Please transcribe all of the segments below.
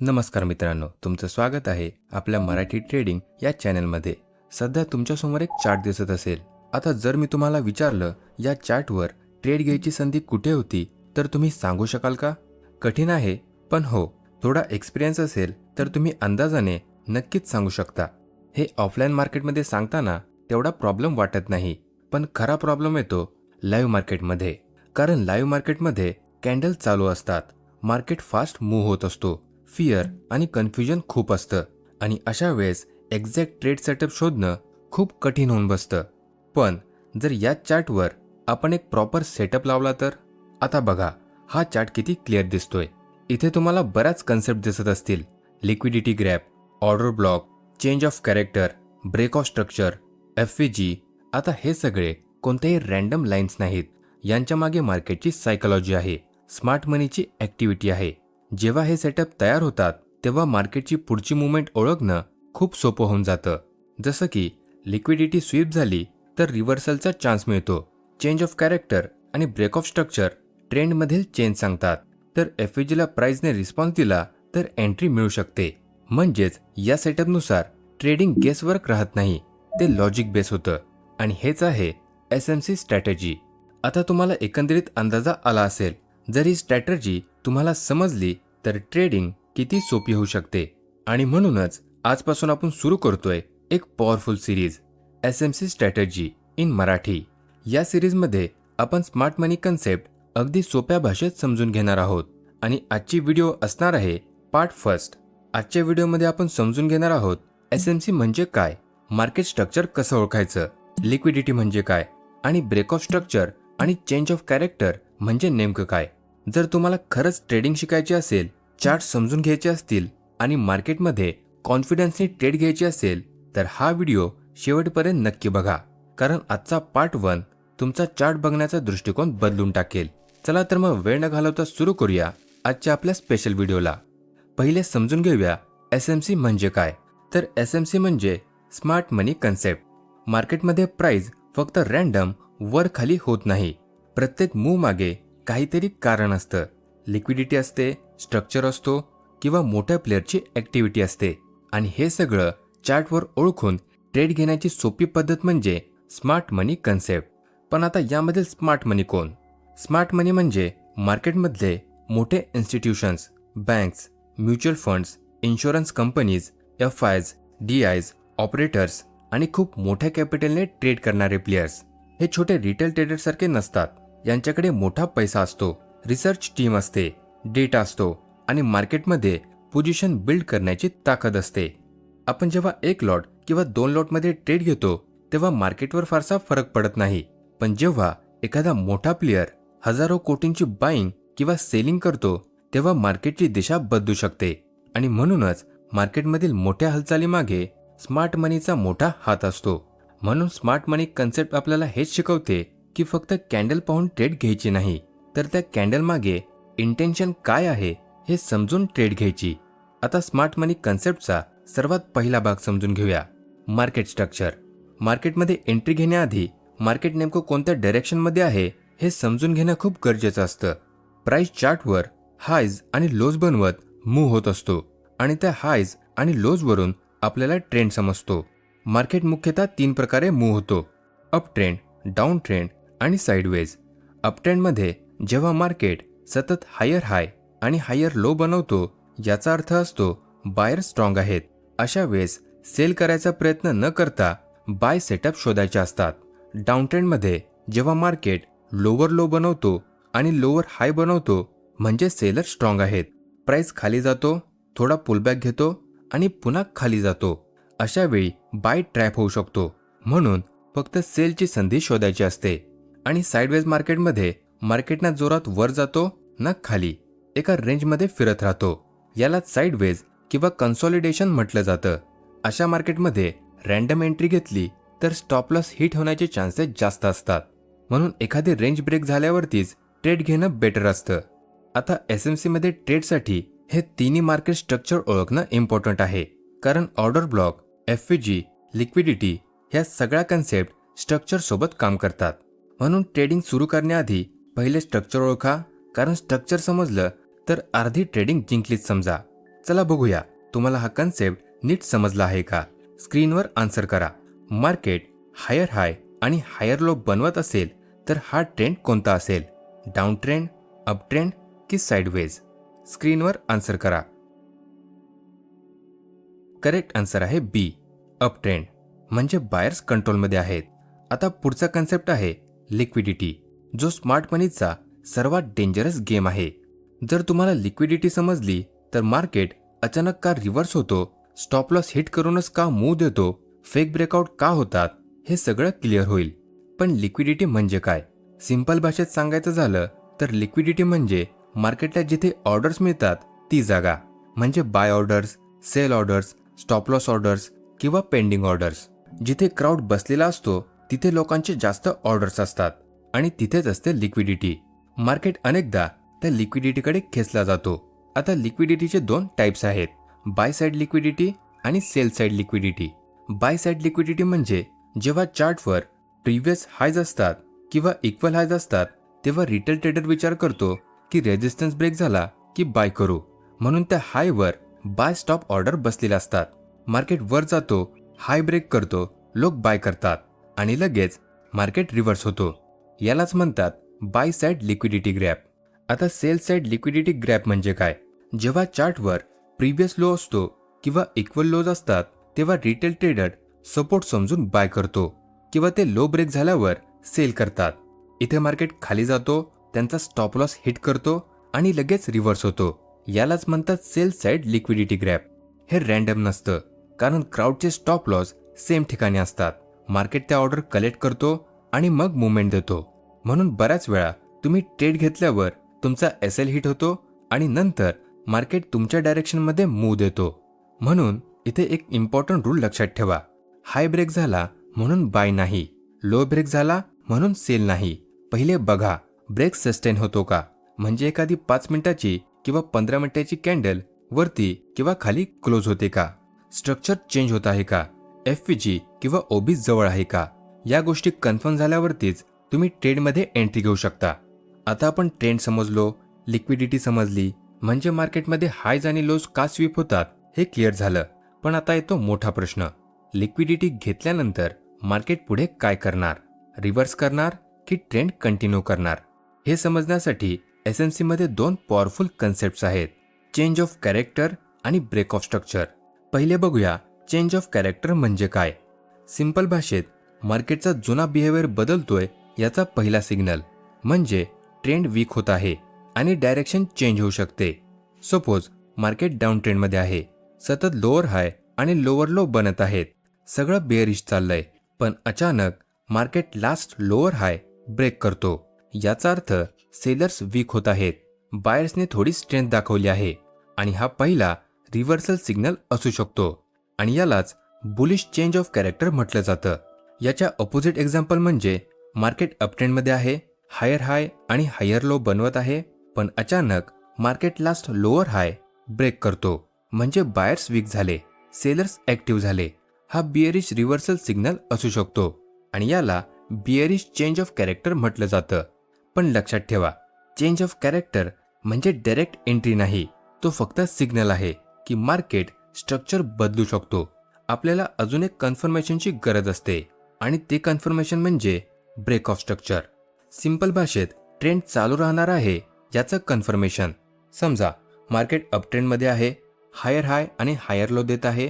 नमस्कार मित्रांनो, तुमचं स्वागत आहे आपल्या मराठी ट्रेडिंग या चॅनलमध्ये. सध्या तुमच्यासमोर एक चार्ट दिसत असेल. आता जर मी तुम्हाला विचारलं या चार्टवर ट्रेड घ्यायची संधी कुठे होती, तर तुम्ही सांगू शकाल का? कठीण आहे, पण हो, थोडा एक्सपिरियन्स असेल तर तुम्ही अंदाजाने नक्कीच सांगू शकता. हे ऑफलाईन मार्केटमध्ये सांगताना तेवढा प्रॉब्लेम वाटत नाही, पण खरा प्रॉब्लेम येतो लाईव्ह मार्केटमध्ये. कारण लाईव्ह मार्केटमध्ये कॅन्डल चालू असतात, मार्केट फास्ट मूव्ह होत असतो, फिअर आणि कन्फ्युजन खूप असतं आणि अशा वेळेस एक्झॅक्ट ट्रेड सेटअप शोधणं खूप कठीण होऊन बसतं. पण जर या चार्टवर आपण एक प्रॉपर सेटअप लावला तर? आता बघा, हा चार्ट किती क्लिअर दिसतोय. इथे तुम्हाला बऱ्याच कन्सेप्ट दिसत असतील. Liquidity grab, order block, change of character, break of structure, FVG. आता हे सगळे कोणत्याही रॅन्डम लाईन्स नाहीत. यांच्या मागे मार्केटची सायकोलॉजी आहे, स्मार्ट मनीची ॲक्टिव्हिटी आहे. जेव्हा हे सेटअप तयार होतात तेव्हा मार्केटची पुढची मुवमेंट ओळखणं खूप सोपं होऊन जातं. जसं की लिक्विडिटी स्वीप झाली तर रिव्हर्सलचा चान्स मिळतो. चेंज ऑफ कॅरेक्टर आणि ब्रेक ऑफ स्ट्रक्चर ट्रेंडमधील चेंज सांगतात. तर FVGला प्राइसने रिस्पॉन्स दिला तर एंट्री मिळू शकते. म्हणजेच या सेटअपनुसार ट्रेडिंग गेसवर्क राहत नाही, ते लॉजिक बेस होतं. आणि हेच आहे SMC स्ट्रॅटेजी. आता तुम्हाला एकंदरीत अंदाजा आला असेल. जर ही स्ट्रॅटेजी तुम्हाला समजली तर ट्रेडिंग किती सोपी होऊ शकते. आणि म्हणूनच आजपासून आपण सुरू करतोय एक powerful series, SMC strategy in Marathi. या सिरीजमध्ये आपण स्मार्ट मनी कन्सेप्ट अगदी सोप्या भाषेत समजून घेणार आहोत. आणि आजची व्हिडिओ असणार आहे पार्ट फर्स्ट. आजच्या व्हिडिओमध्ये आपण समजून घेणार आहोत SMC म्हणजे काय, मार्केट स्ट्रक्चर कसं ओळखायचं, लिक्विडिटी म्हणजे काय, आणि ब्रेक ऑफ स्ट्रक्चर आणि चेंज ऑफ कॅरेक्टर म्हणजे नेमकं काय. जर तुम्हाला खरंच ट्रेडिंग शिकायची असेल, चार्ट समजून घ्यायचे असतील आणि मार्केटमध्ये कॉन्फिडन्सने ट्रेड घ्यायची असेल तर हा व्हिडिओ शेवटपर्यंत नक्की बघा. कारण आजचा पार्ट 1 तुमचा चार्ट बघण्याचा दृष्टिकोन बदलून टाकेल. चला तर मग वेळ न घालवता सुरू करूया आजच्या आपल्या स्पेशल व्हिडिओला. पहिले समजून घेऊया SMC म्हणजे काय. तर SMC म्हणजे स्मार्ट मनी कन्सेप्ट. मार्केटमध्ये प्राइस फक्त रॅन्डम वर खाली होत नाही. प्रत्येक मूव मागे काहीतरी कारण असतं. लिक्विडिटी असते, स्ट्रक्चर असतो किंवा मोठ्या प्लेअरची ॲक्टिव्हिटी असते. आणि हे सगळं चार्टवर ओळखून ट्रेड घेण्याची सोपी पद्धत म्हणजे स्मार्ट मनी कन्सेप्ट. पण आता यामधील स्मार्ट मनी कोण? स्मार्ट मनी म्हणजे मार्केटमधले मोठे institutions, banks, mutual funds, insurance companies, FIs, DIs, operators आणि खूप मोठ्या कॅपिटलने ट्रेड करणारे प्लेयर्स. हे छोटे रिटेल ट्रेडरसारखे नसतात. यांच्याकडे मोठा पैसा असतो, रिसर्च टीम असते, डेटा असतो आणि मार्केटमध्ये पोझिशन बिल्ड करण्याची ताकद असते. आपण जेव्हा एक लॉट किंवा 2 लॉटमध्ये ट्रेड घेतो तेव्हा मार्केटवर फारसा फरक पडत नाही. पण जेव्हा एखादा मोठा प्लेयर हजारो कोटींची बाईंग किंवा सेलिंग करतो तेव्हा मार्केटची दिशा बदलू शकते. आणि म्हणूनच मार्केटमधील मोठ्या हालचालीमागे स्मार्ट मनीचा मोठा हात असतो. म्हणून स्मार्ट मनी कन्सेप्ट आपल्याला हेच शिकवते की फक्त कॅन्डल पाहून ट्रेड घ्यायची नाही, तर त्या कॅन्डल मागे इंटेन्शन काय आहे हे समजून ट्रेड घ्यायची. आता स्मार्ट मनी कन्सेप्टचा सर्वात पहिला भाग समजून घेऊया, मार्केट स्ट्रक्चर. मार्केटमध्ये एंट्री घेण्याआधी मार्केट नेमकं कोणत्या डायरेक्शनमध्ये आहे हे समजून घेणं खूप गरजेचं असतं. प्राइस चार्टवर हायज आणि लोज बनवत मूव्ह होत असतो आणि त्या हायज आणि लोजवरून आपल्याला ट्रेंड समजतो. मार्केट मुख्यतः 3 प्रकारे मूव्ह होतो, अप ट्रेंड, डाऊन ट्रेंड आणि साईडवेज. अप ट्रेंडमध्ये जेव्हा मार्केट सतत हायर हाय आणि हायर लो बनवतो याचा अर्थ असतो बायर स्ट्रॉंग आहेत. अशा वेळेस सेल करायचा प्रयत्न न करता बाय सेटअप शोधायचे असतात. डाऊन ट्रेंडमध्ये जेव्हा मार्केट लोवर लो बनवतो आणि लोवर हाय बनवतो म्हणजे सेलर स्ट्रॉंग आहेत. प्राइस खाली जातो, थोडा पुलबॅक घेतो आणि पुन्हा खाली जातो. अशा वेळी बाय ट्रॅप होऊ शकतो. म्हणून फक्त सेलची संधी शोधायची असते. आणि साईडवेज मार्केटमध्ये मार्केट ना जोरात वर जातो ना खाली, एका रेंजमध्ये फिरत राहतो. याला साईडवेज किंवा कन्सॉलिडेशन म्हटलं जातं. अशा मार्केटमध्ये रॅन्डम एंट्री घेतली तर स्टॉप लॉस हिट होण्याचे चान्सेस जास्त असतात. म्हणून एखादी रेंज ब्रेक झाल्यावरतीच ट्रेड घेणं बेटर असतं. आता SMC मध्ये ट्रेडसाठी हे तिन्ही मार्केट स्ट्रक्चर ओळखणं इम्पॉर्टंट आहे. कारण ऑर्डर ब्लॉक, FVG, लिक्विडिटी ह्या सगळ्या कन्सेप्ट स्ट्रक्चर सोबत काम करतात. म्हणून ट्रेडिंग सुरू करण्याआधी पहिले स्ट्रक्चर ओळखा. कारण स्ट्रक्चर समजलं तर अर्धी ट्रेडिंग जिंकलीच समजा. चला बघूया तुम्हाला हा कन्सेप्ट नीट समजला आहे का. स्क्रीनवर आन्सर करा. मार्केट हायर हाय आणि हायर लो बनवत असेल तर हा ट्रेंड कोणता असेल? डाऊन ट्रेंड, अप ट्रेंड की साइडवेज? स्क्रीनवर आन्सर करा. करेक्ट आन्सर आहे बी, अप ट्रेंड. म्हणजे बायर्स कंट्रोलमध्ये आहेत. आता पुढचा कन्सेप्ट आहे लिक्विडिटी, जो स्मार्ट मनीचा सर्वात डेंजरस गेम आहे. जर तुम्हाला लिक्विडिटी समजली तर मार्केट अचानक का रिव्हर्स होतो, स्टॉप लॉस हिट करूनच का मूव्ह देतो, फेक ब्रेकआउट का होतात, हे सगळं क्लिअर होईल. पण लिक्विडिटी म्हणजे काय? सिंपल भाषेत सांगायचं झालं तर लिक्विडिटी म्हणजे मार्केटला जिथे ऑर्डर्स मिळतात ती जागा. म्हणजे buy orders, sell orders, stop loss orders किंवा पेंडिंग ऑर्डर्स. जिथे क्राऊड बसलेला असतो तिथे लोकांचे जास्त ऑर्डर्स असतात आणि तिथेच असते लिक्विडिटी. मार्केट अनेकदा त्या लिक्विडिटीकडे खेचला जातो. आता लिक्विडिटीचे दोन टाइप्स आहेत, बाय साइड लिक्विडिटी आणि sell side liquidity. Bye side liquidity म्हणजे जेव्हा चार्टवर प्रिव्हियस हायज असतात किंवा इक्वल हायज असतात तेव्हा रिटेल ट्रेडर विचार करतो की रेजिस्टन्स ब्रेक झाला की बाय करू, म्हणून त्या हायवर बाय स्टॉप ऑर्डर बसलेले असतात. मार्केट वर जातो, हाय ब्रेक करतो, लोक बाय करतात आणि लगेच मार्केट रिव्हर्स होतो. यालाच म्हणतात बाय साइड लिक्विडिटी ग्रॅप. आता सेल साइड लिक्विडिटी ग्रॅप म्हणजे काय? जेव्हा चार्टवर प्रिव्हियस लो असतो किंवा इक्वल लोज असतात तेव्हा रिटेल ट्रेडर सपोर्ट समजून बाय करतो किंवा ते लो ब्रेक झाल्यावर सेल करतात. इथे मार्केट खाली जातो, त्यांचा स्टॉप लॉस हिट करतो आणि लगेच रिव्हर्स होतो. यालाच म्हणतात सेल साइड लिक्विडिटी ग्रॅप. हे रँडम नसतं, कारण क्राऊडचे स्टॉप लॉस सेम ठिकाणी असतात. मार्केट त्या ऑर्डर कलेक्ट करतो आणि मग मुवमेंट देतो. म्हणून बऱ्याच वेळा तुम्ही ट्रेड घेतल्यावर तुमचा एसएल हिट होतो आणि नंतर मार्केट तुमच्या डायरेक्शनमध्ये मूव्ह देतो. म्हणून इथे एक इम्पॉर्टंट रूल लक्षात ठेवा. हाय ब्रेक झाला म्हणून बाय नाही, लो ब्रेक झाला म्हणून सेल नाही. पहिले बघा ब्रेक सस्टेन होतो का, म्हणजे एखादी 5 मिनिटाची किंवा 15 मिनिटाची कॅन्डल वरती किंवा खाली क्लोज होते का, स्ट्रक्चर चेंज होत आहे का, एफव्हीजी किंवा ओबी जवळ आहे का. या गोष्टी कन्फर्म झाल्यावरतीच तुम्ही ट्रेडमध्ये एंट्री घेऊ शकता. आता आपण ट्रेंड समजलो, लिक्विडिटी समजली, म्हणजे मार्केटमध्ये हायज आणि लोज का स्वीप होतात हे क्लिअर झालं. पण आता येतो मोठा प्रश्न, लिक्विडिटी घेतल्यानंतर मार्केट पुढे काय करणार? रिव्हर्स करणार की ट्रेंड कंटिन्यू करणार? हे समजण्यासाठी एसएमसी मध्ये दोन पॉवरफुल कन्सेप्ट्स आहेत, चेंज ऑफ कॅरेक्टर आणि ब्रेक ऑफ स्ट्रक्चर. पहिले बघूया चेंज ऑफ कॅरेक्टर म्हणजे काय. सिंपल भाषेत मार्केटचा जुना बिहेवियर बदलतोय याचा पहिला सिग्नल म्हणजे ट्रेंड वीक होत आहे आणि डायरेक्शन चेंज होऊ शकते. सपोज मार्केट डाऊन ट्रेंडमध्ये आहे, सतत लोअर हाय आणि लोअर लो बनत आहेत, सगळं बेअरिश चाललंय, पण अचानक market last lower high break करतो. याचा अर्थ सेलर्स वीक होत आहेत, बायर्सने थोडी स्ट्रेंथ दाखवली आहे आणि हा पहिला रिव्हर्सल सिग्नल असू शकतो आणि यालाच बुलिश चेंज ऑफ कॅरेक्टर म्हटलं जातं. याच्या अपोजिट एक्झाम्पल म्हणजे मार्केट अपट्रेंडमध्ये आहे, हायर हाय आणि हायर लो बनवत आहे, पण अचानक market last lower high break करतो, म्हणजे बायर्स वीक झाले, सेलर्स ऍक्टिव्ह झाले. हा बिअरिश रिव्हर्सल सिग्नल असू शकतो आणि याला बिअरिश चेंज ऑफ कॅरेक्टर म्हटलं जातं. पण लक्षात ठेवा, चेंज ऑफ कॅरेक्टर म्हणजे डायरेक्ट एंट्री नाही, तो फक्त सिग्नल आहे की मार्केट स्ट्रक्चर बदलू शकतो. आपल्याला अजून एक कन्फर्मेशनची गरज असते आणि ते कन्फर्मेशन म्हणजे ब्रेक ऑफ स्ट्रक्चर. सिंपल भाषेत ट्रेंड चालू राहणार आहे याचं कन्फर्मेशन. समजा मार्केट अपट्रेंडमध्ये आहे, हायर हाय आणि हायर लो देत आहे,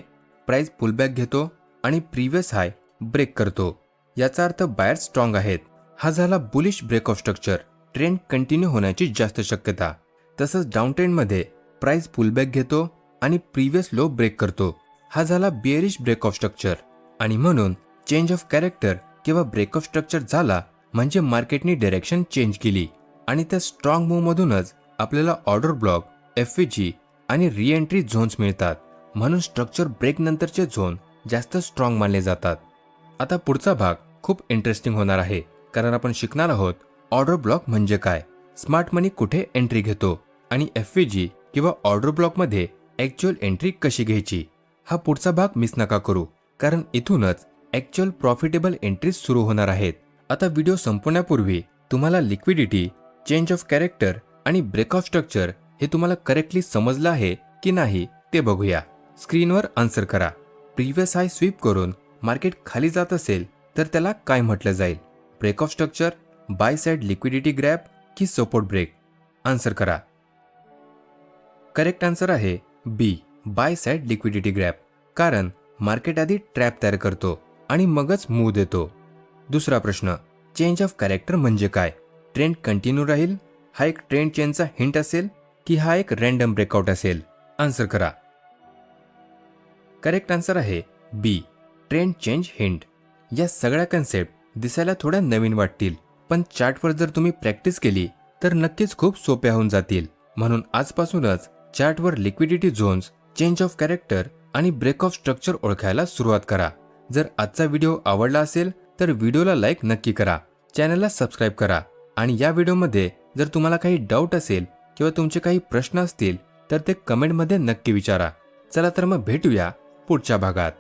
प्राइस पुलबॅक घेतो आणि प्रिव्हियस हाय ब्रेक करतो, याचा अर्थ बायर स्ट्रॉंग आहेत. हा झाला bullish break of structure, trend continue होण्याची जास्त शक्यता. तसंच डाऊन ट्रेंडमध्ये प्राइस पुलबॅक घेतो आणि प्रिव्हियस लो ब्रेक करतो, हा झाला बिअरिश ब्रेक ऑफ स्ट्रक्चर. आणि म्हणून चेंज ऑफ कॅरेक्टर किंवा ब्रेक ऑफ स्ट्रक्चर झाला म्हणजे मार्केटनी डायरेक्शन चेंज केली आणि त्या स्ट्रॉंग मूव्हमधूनच आपल्याला ऑर्डर ब्लॉक, एफव्हीजी आणि रिएंट्री झोन्स मिळतात. म्हणून स्ट्रक्चर ब्रेक नंतरचे झोन जास्त स्ट्रॉंग मानले जातात. आता पुढचा भाग खूप इंटरेस्टिंग होणार आहे, कारण आपण शिकणार आहोत ऑर्डर ब्लॉक म्हणजे काय, स्मार्ट मनी कुठे एंट्री घेतो आणि एफव्हीजी किंवा ऑर्डर ब्लॉकमध्ये ॲक्च्युअल एंट्री कशी घ्यायची. हा पुढचा भाग मिस नका करू, कारण इथूनच ॲक्च्युअल प्रॉफिटेबल एंट्रीज सुरू होणार आहेत. आता व्हिडिओ संपवण्यापूर्वी तुम्हाला लिक्विडिटी, चेंज ऑफ कॅरेक्टर आणि ब्रेक ऑफ स्ट्रक्चर हे तुम्हाला करेक्टली समजलं आहे की नाही ते बघूया. स्क्रीनवर आन्सर करा. प्रिव्हियस हाय स्वीप करून मार्केट खाली जात असेल तर त्याला काय म्हटलं जाईल? Break of structure, buy side liquidity grab की सपोर्ट ब्रेक? आन्सर करा. करेक्ट आन्सर आहे B, buy side liquidity grab. कारण मार्केट आधी ट्रॅप तयार करतो आणि मगच मूव्ह देतो. दुसरा प्रश्न, चेंज ऑफ कॅरेक्टर म्हणजे काय? ट्रेंड कंटिन्यू राहील, हा एक ट्रेंड चेंजचा हिंट असेल की हा एक रॅन्डम ब्रेकआउट असेल? आन्सर करा. करेक्ट आन्सर आहे बी, ट्रेंड चेंज हिंट. या सगळ्या कन्सेप्ट दिसायला थोड्या नवीन वाटतील, पण चार्टवर जर तुम्ही प्रॅक्टिस केली तर नक्कीच खूप सोप्या होऊन जातील. म्हणून आजपासूनच चार्टवर liquidity zones, change of character आणि ब्रेक ऑफ स्ट्रक्चर ओळखायला सुरुवात करा. जर आजचा व्हिडिओ आवडला असेल तर व्हिडिओला लाईक नक्की करा, चॅनलला सबस्क्राईब करा आणि या व्हिडिओमध्ये जर तुम्हाला काही डाऊट असेल किंवा तुमचे काही प्रश्न असतील तर ते कमेंटमध्ये नक्की विचारा. चला तर मग भेटूया पुढच्या भागात.